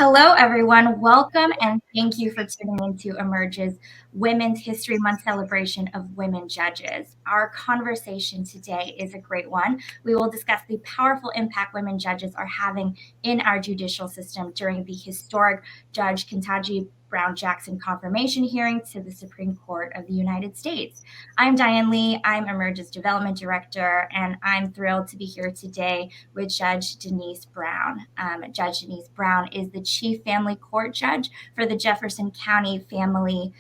Hello, everyone. Welcome and thank you for tuning into Emerge's Women's History Month celebration of women judges. Our conversation today is a great one. We will discuss the powerful impact women judges are having in our judicial system during the historic Judge Ketanji Brown Jackson confirmation hearing to the Supreme Court of the United States. I'm Diane Lee. I'm Emerge's Development Director, and I'm thrilled to be here today with Judge Denise Brown. Judge Denise Brown is the Chief Family Court Judge for the Jefferson County Family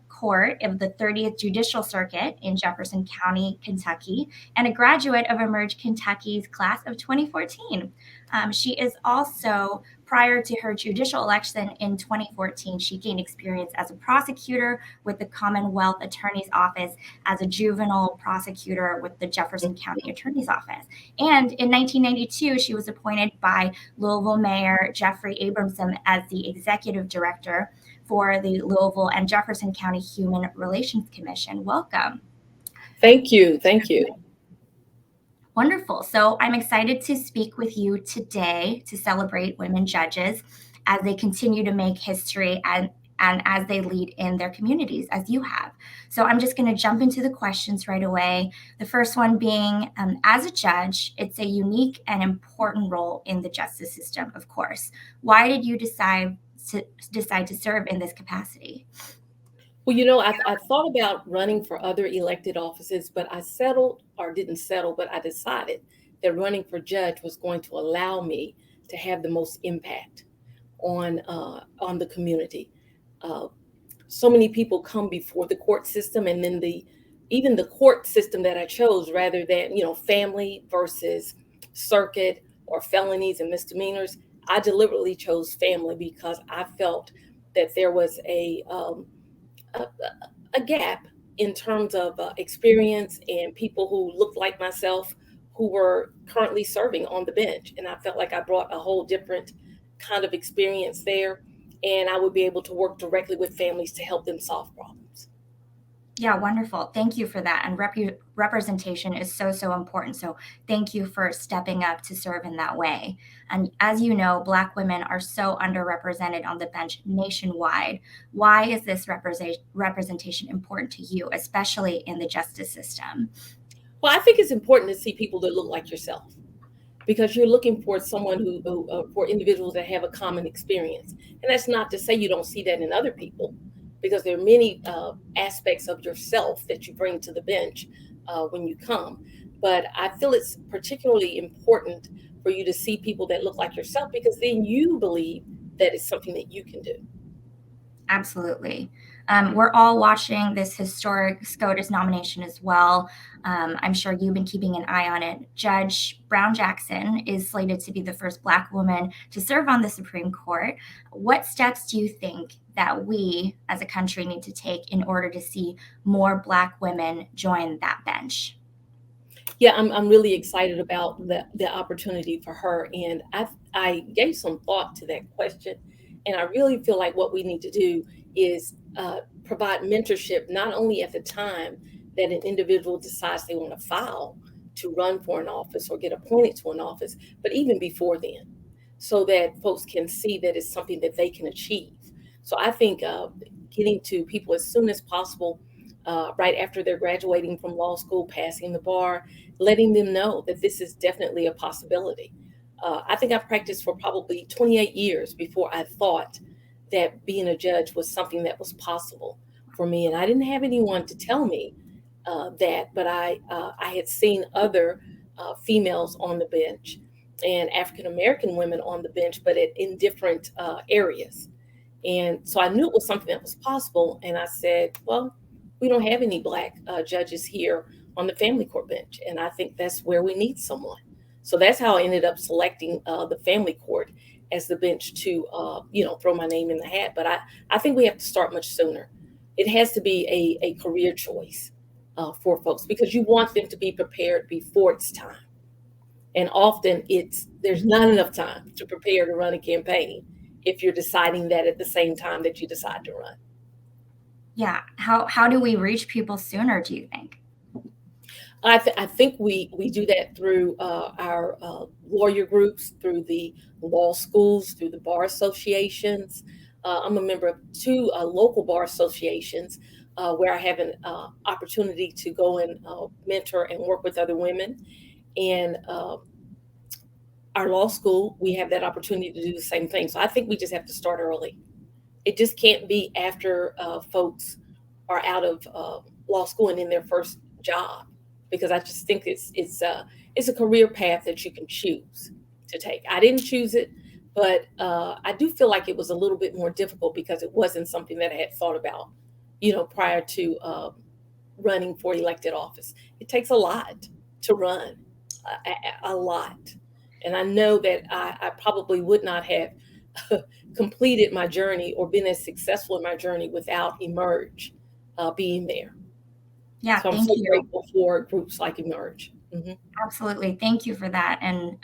Court of the 30th Judicial Circuit in Jefferson County, Kentucky, and a graduate of Emerge Kentucky's class of 2014. She is also, prior to her judicial election in 2014, she gained experience as a prosecutor with the Commonwealth Attorney's Office, as a juvenile prosecutor with the Jefferson County Attorney's Office. And in 1992, she was appointed by Louisville Mayor Jeffrey Abramson as the executive director for the Louisville and Jefferson County Human Relations Commission. Welcome. Thank you. Thank you. Wonderful. So I'm excited to speak with you today to celebrate women judges as they continue to make history and as they lead in their communities, as you have. So I'm just going to jump into the questions right away. The first one being, as a judge, it's a unique and important role in the justice system, of course. Why did you decide to serve in this capacity? Well, I thought about running for other elected offices, but I decided that running for judge was going to allow me to have the most impact on the community. So many people come before the court system, and then even the court system that I chose, rather than family versus circuit or felonies and misdemeanors, I deliberately chose family because I felt that there was a gap in terms of experience and people who looked like myself who were currently serving on the bench. And I felt like I brought a whole different kind of experience there, and I would be able to work directly with families to help them solve problems. Yeah, wonderful. Thank you for that. And representation is so important. So thank you for stepping up to serve in that way. And as you know, Black women are so underrepresented on the bench nationwide. Why is this representation important to you, especially in the justice system? Well, I think it's important to see people that look like yourself, because you're looking for someone for individuals that have a common experience. And that's not to say you don't see that in other people, because there are many aspects of yourself that you bring to the bench when you come. But I feel it's particularly important for you to see people that look like yourself, because then you believe that it's something that you can do. Absolutely. We're all watching this historic SCOTUS nomination as well. I'm sure you've been keeping an eye on it. Judge Brown Jackson is slated to be the first Black woman to serve on the Supreme Court. What steps do you think that we as a country need to take in order to see more Black women join that bench? Yeah, I'm really excited about the opportunity for her. And I gave some thought to that question. And I really feel like what we need to do is provide mentorship, not only at the time that an individual decides they want to file to run for an office or get appointed to an office, but even before then, so that folks can see that it's something that they can achieve. So I think getting to people as soon as possible, right after they're graduating from law school, passing the bar, letting them know that this is definitely a possibility. I think I practiced for probably 28 years before I thought that being a judge was something that was possible for me. And I didn't have anyone to tell me that, but I had seen other females on the bench and African American women on the bench, but in different areas. And so I knew it was something that was possible. And I said, well, we don't have any Black judges here on the family court bench. And I think that's where we need someone. So that's how I ended up selecting the family court as the bench to, throw my name in the hat. But I think we have to start much sooner. It has to be a career choice for folks, because you want them to be prepared before it's time. And often there's not enough time to prepare to run a campaign if you're deciding that at the same time that you decide to run. Yeah. How do we reach people sooner, do you think? I think we do that through our lawyer groups, through the law schools, through the bar associations. I'm a member of two local bar associations where I have an opportunity to go and mentor and work with other women. And our law school, we have that opportunity to do the same thing. So I think we just have to start early. It just can't be after folks are out of law school and in their first job, because I just think it's a career path that you can choose to take. I didn't choose it, but I do feel like it was a little bit more difficult because it wasn't something that I had thought about, prior to running for elected office. It takes a lot to run, a lot, and I know that I probably would not have completed my journey or been as successful in my journey without Emerge being there. Yeah, So I'm thank so you. grateful for groups like Emerge. Mm-hmm. Absolutely. Thank you for that. And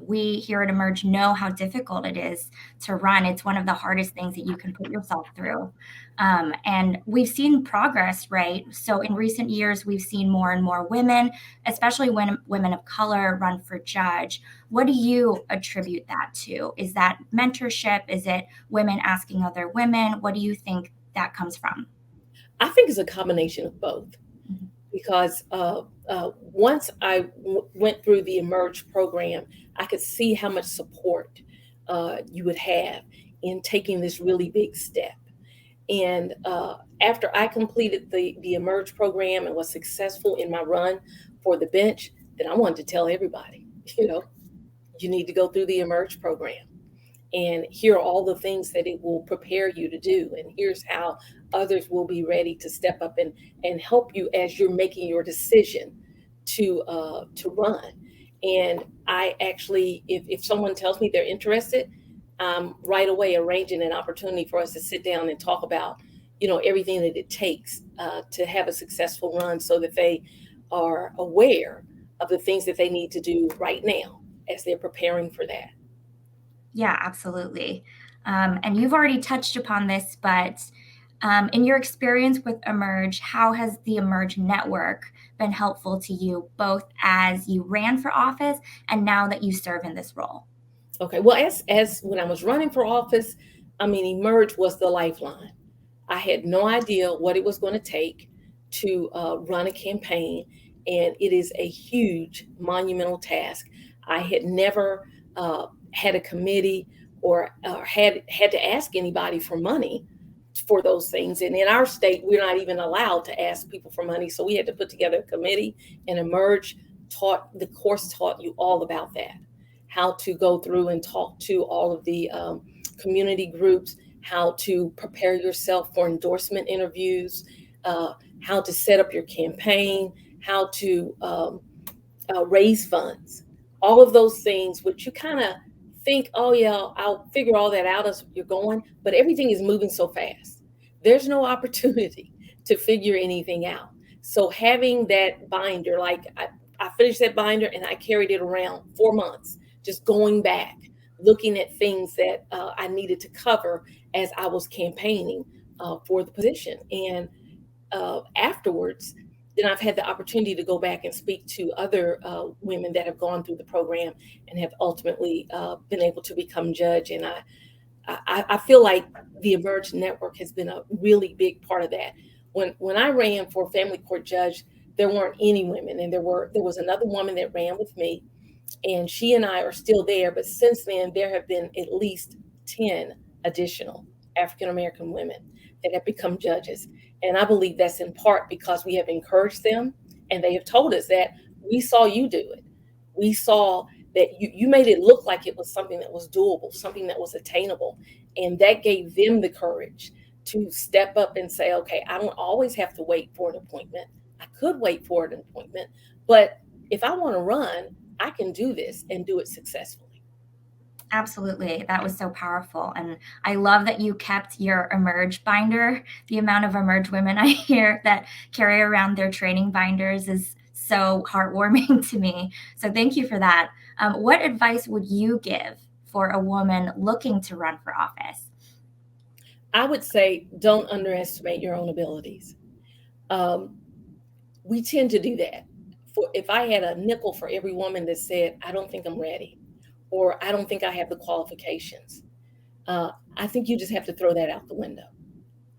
we here at Emerge know how difficult it is to run. It's one of the hardest things that you can put yourself through. And we've seen progress, right? So in recent years, we've seen more and more women, especially when women of color, run for judge. What do you attribute that to? Is that mentorship? Is it women asking other women? What do you think that comes from? I think it's a combination of both, Mhm. because once I went through the Emerge program, I could see how much support you would have in taking this really big step. And after I completed the Emerge program and was successful in my run for the bench, then I wanted to tell everybody, you know, you need to go through the Emerge program. And here are all the things that it will prepare you to do. And here's how others will be ready to step up and help you as you're making your decision to run. And I actually, if someone tells me they're interested, right away arranging an opportunity for us to sit down and talk about, everything that it takes to have a successful run, so that they are aware of the things that they need to do right now as they're preparing for that. Yeah, absolutely. And you've already touched upon this, but in your experience with Emerge, how has the Emerge network been helpful to you, both as you ran for office and now that you serve in this role? Okay. Well, as when I was running for office, I mean, Emerge was the lifeline. I had no idea what it was going to take to run a campaign, and it is a huge, monumental task. I had never had a committee or had to ask anybody for money for those things. And in our state, we're not even allowed to ask people for money. So we had to put together a committee, and Emerge taught you all about that, how to go through and talk to all of the community groups, how to prepare yourself for endorsement interviews, how to set up your campaign, how to raise funds, all of those things, which you kind of think, oh, yeah, I'll figure all that out as you're going, but everything is moving so fast. There's no opportunity to figure anything out. So having that binder, like I finished that binder and I carried it around 4 months, just going back, looking at things that I needed to cover as I was campaigning for the position. And afterwards, then I've had the opportunity to go back and speak to other women that have gone through the program and have ultimately been able to become judge. And I feel like the Emerge Network has been a really big part of that. When I ran for family court judge, there weren't any women, and there was another woman that ran with me, and she and I are still there. But since then, there have been at least 10 additional African American women that have become judges. And I believe that's in part because we have encouraged them, and they have told us that we saw you do it. We saw that you made it look like it was something that was doable, something that was attainable. And that gave them the courage to step up and say, okay, I don't always have to wait for an appointment. I could wait for an appointment, but if I want to run, I can do this and do it successfully. Absolutely. That was so powerful. And I love that you kept your Emerge binder. The amount of Emerge women I hear that carry around their training binders is so heartwarming to me. So thank you for that. What advice would you give for a woman looking to run for office? I would say don't underestimate your own abilities. Um, we tend to do that. if I had a nickel for every woman that said, I don't think I'm ready, or I don't think I have the qualifications, I think you just have to throw that out the window.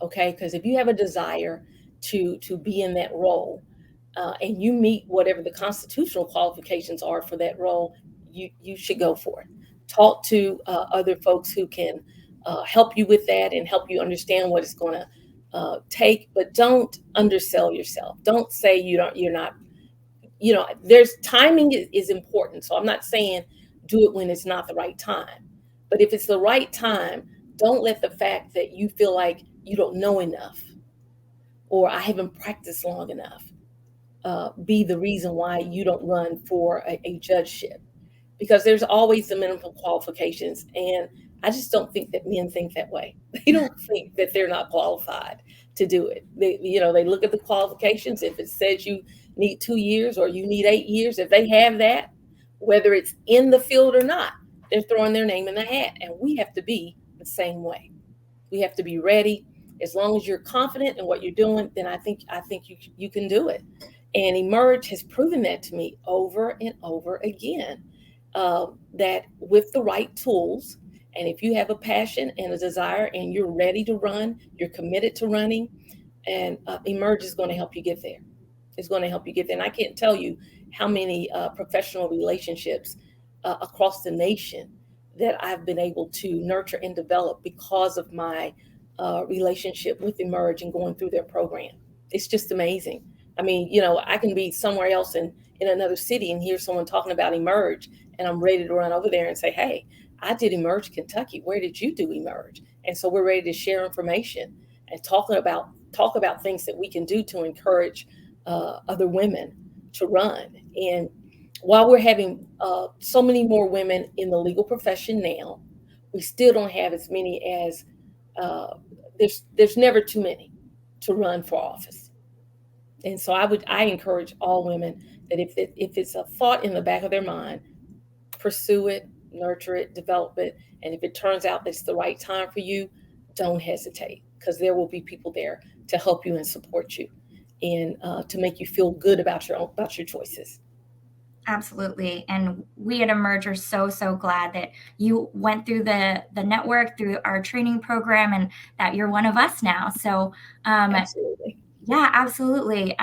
Okay, because if you have a desire to be in that role, and you meet whatever the constitutional qualifications are for that role, you should go for it. Talk to other folks who can help you with that and help you understand what it's going to take, but don't undersell yourself. Don't say you're not, there's timing is important. So I'm not saying do it when it's not the right time. But if it's the right time, don't let the fact that you feel like you don't know enough or I haven't practiced long enough be the reason why you don't run for a judgeship, because there's always the minimum qualifications. And I just don't think that men think that way. They don't think that they're not qualified to do it. They look at the qualifications. If it says you need 2 years or you need 8 years, if they have that, whether it's in the field or not, they're throwing their name in the hat. And we have to be the same way. We have to be ready. As long as you're confident in what you're doing, then I think you can do it. And Emerge has proven that to me over and over again, that with the right tools, and if you have a passion and a desire and you're ready to run, you're committed to running, and Emerge is going to help you get there. It's going to help you get there. And I can't tell you how many professional relationships across the nation that I've been able to nurture and develop because of my relationship with Emerge and going through their program. It's just amazing. I mean, I can be somewhere else in another city and hear someone talking about Emerge, and I'm ready to run over there and say, hey, I did Emerge Kentucky. Where did you do Emerge? And so we're ready to share information and talk about things that we can do to encourage other women to run. And while we're having so many more women in the legal profession now, we still don't have as many as there's never too many to run for office. And so I encourage all women that if it's a thought in the back of their mind, pursue it, nurture it, develop it. And if it turns out that it's the right time for you, don't hesitate, because there will be people there to help you and support you, and to make you feel good about your choices. Absolutely. And we at Emerge are so glad that you went through the network, through our training program, and that you're one of us now. So Absolutely. Yeah, absolutely.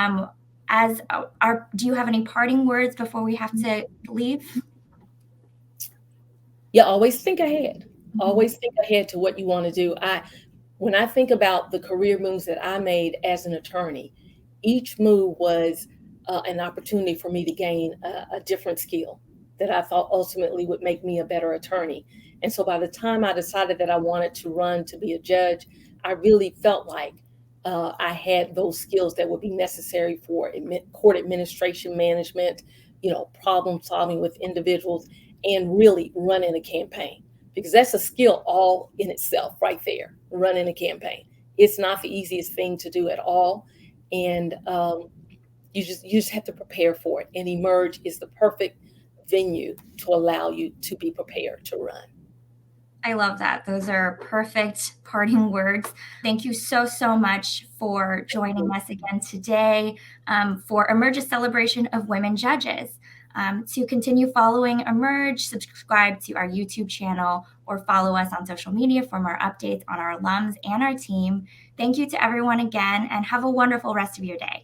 Do you have any parting words before we have to leave? Yeah, always think ahead. Always think ahead to what you want to do. When I think about the career moves that I made as an attorney, each move was an opportunity for me to gain a different skill that I thought ultimately would make me a better attorney. And so by the time I decided that I wanted to run to be a judge, I really felt like I had those skills that would be necessary for court administration management, problem solving with individuals, and really running a campaign, because that's a skill all in itself right there. Running a campaign, it's not the easiest thing to do at all. And you just have to prepare for it, and Emerge is the perfect venue to allow you to be prepared to run. I love that. Those are perfect parting words. Thank you so much for joining us again today for Emerge's celebration of women judges. To continue following Emerge, subscribe to our YouTube channel or follow us on social media for more updates on our alums and our team. Thank you to everyone again, and have a wonderful rest of your day.